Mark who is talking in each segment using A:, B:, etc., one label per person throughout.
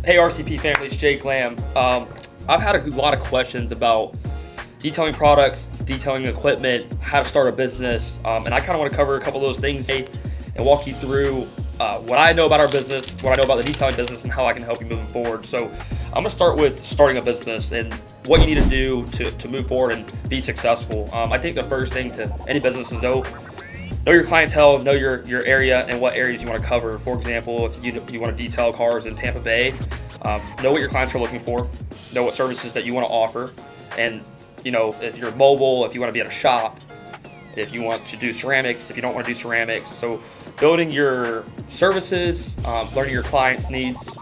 A: Hey RCP family, it's Jake Lamb. I've had a lot of questions about detailing products, detailing equipment, how to start a business, and I kind of want to cover a couple of those things today and walk you through what I know about our business, what I know about the detailing business, and how I can help you moving forward. So I'm going to start with starting a business and what you need to do to move forward and be successful. I think the first thing to any business is know your clientele, know your area and what areas you want to cover. For example, if you want to detail cars in Tampa Bay, know what your clients are looking for, know what services that you want to offer, and if you're mobile, if you want to be at a shop, if you want to do ceramics, if you don't want to do ceramics. So building your services, learning your clients' needs,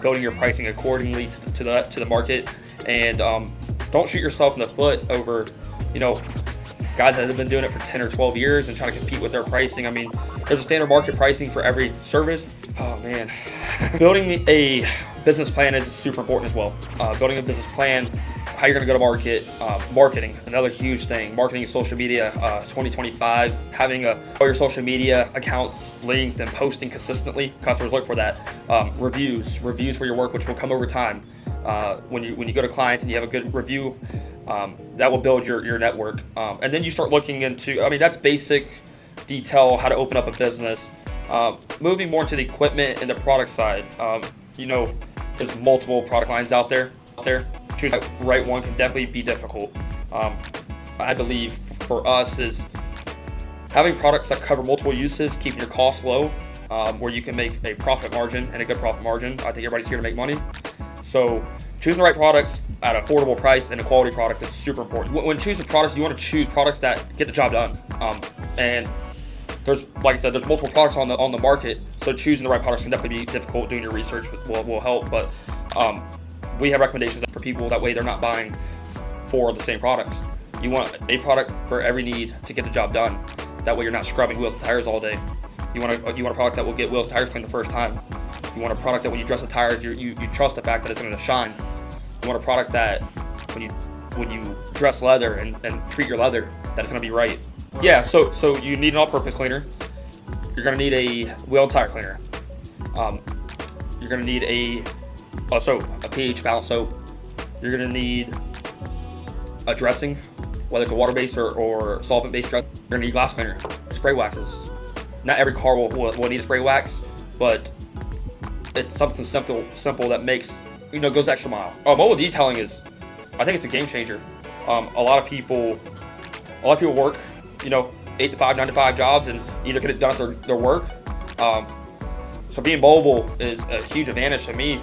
A: building your pricing accordingly to the market, and don't shoot yourself in the foot over guys that have been doing it for 10 or 12 years and trying to compete with their pricing. I mean, there's a standard market pricing for every service. Oh man. Building a business plan is super important as well. Building a business plan, how you're gonna go to market, marketing, another huge thing. Marketing, social media, 2025, having all your social media accounts linked and posting consistently. Customers look for that. Reviews for your work, which will come over time. When you go to clients and you have a good review, that will build your network. And then you start looking into, that's basic detail, how to open up a business. Moving more into the equipment and the product side. There's multiple product lines out there. Choosing the right one can definitely be difficult. I believe for us is having products that cover multiple uses, keeping your costs low, where you can make a profit margin and a good profit margin. I think everybody's here to make money. So choosing the right products at an affordable price and a quality product is super important. When choosing products, you want to choose products that get the job done. And there's, like I said, there's multiple products on the market. So choosing the right products can definitely be difficult. Doing your research will help. But we have recommendations for people. That way they're not buying four of the same products. You want a product for every need to get the job done. That way you're not scrubbing wheels and tires all day. You want a product that will get wheels and tires cleaned the first time. You want a product that when you dress the tires, you trust the fact that it's going to shine. You want a product that when you dress leather and treat your leather, that it's going to be right. Yeah, so you need an all-purpose cleaner. You're going to need a wheel and tire cleaner. You're going to need a soap, a pH balanced soap. You're going to need a dressing, whether it's a water-based or solvent-based dressing. You're going to need glass cleaner, spray waxes. Not every car will need a spray wax, but it's something simple that makes, goes the extra mile. Mobile detailing I think it's a game changer. A lot of people work, 8 to 5, 9 to 5 jobs and either get it done at their work. So being mobile is a huge advantage to me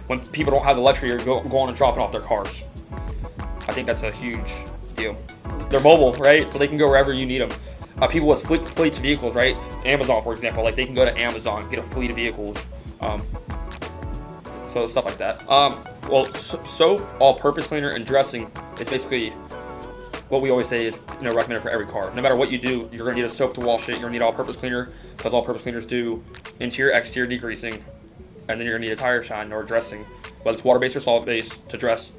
A: when people don't have the luxury of going and dropping off their cars. I think that's a huge deal. They're mobile, right? So they can go wherever you need them. People with fleets of vehicles, right? Amazon, for example, like they can go to Amazon, get a fleet of vehicles. So stuff like that. Soap, all-purpose cleaner, and dressing is basically what we always say is recommended for every car. No matter what you do, you're gonna need a soap to wash it. You're gonna need all-purpose cleaner because all-purpose cleaners do interior, exterior degreasing, and then you're gonna need a tire shine or dressing, whether it's water-based or solvent-based, to dress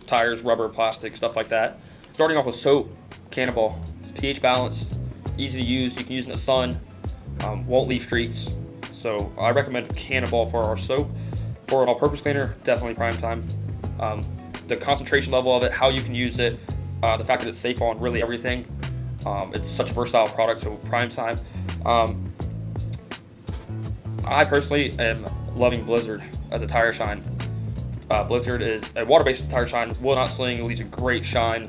A: tires, rubber, plastic, stuff like that. Starting off with soap, Cannonball. It's pH balanced, easy to use. You can use it in the sun, won't leave streaks. So I recommend Cannonball for our soap. For an all-purpose cleaner, definitely Prime Time. The concentration level of it, how you can use it, the fact that it's safe on really everything. It's such a versatile product, so Prime Time. I personally am loving Blizzard as a tire shine. Blizzard is a water-based tire shine, will not sling, leaves a great shine.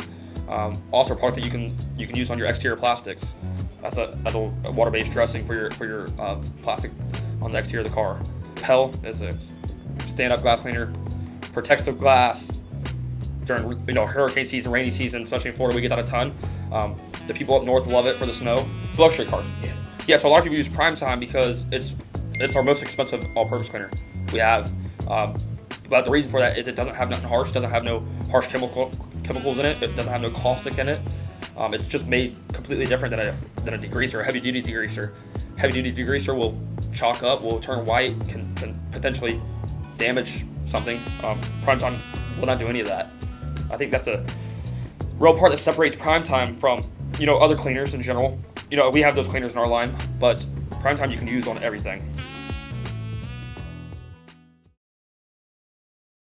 A: Also a product that you can use on your exterior plastics. That's a water-based dressing for your plastic on the exterior of the car. Pell is a stand-up glass cleaner, protects the glass during hurricane season, rainy season, especially in Florida. We get that a ton. The people up north love it for the snow. Luxury cars. Yeah. So a lot of people use Prime Time because it's our most expensive all-purpose cleaner we have. But the reason for that is it doesn't have nothing harsh. It doesn't have no harsh chemicals in it. It doesn't have no caustic in it. It's just made completely different than a degreaser, a heavy-duty degreaser. Heavy-duty degreaser will chalk up, will turn white, can potentially damage something. Prime Time will not do any of that. I think that's a real part that separates Prime Time from other cleaners in general. We have those cleaners in our line, but Prime Time you can use on everything.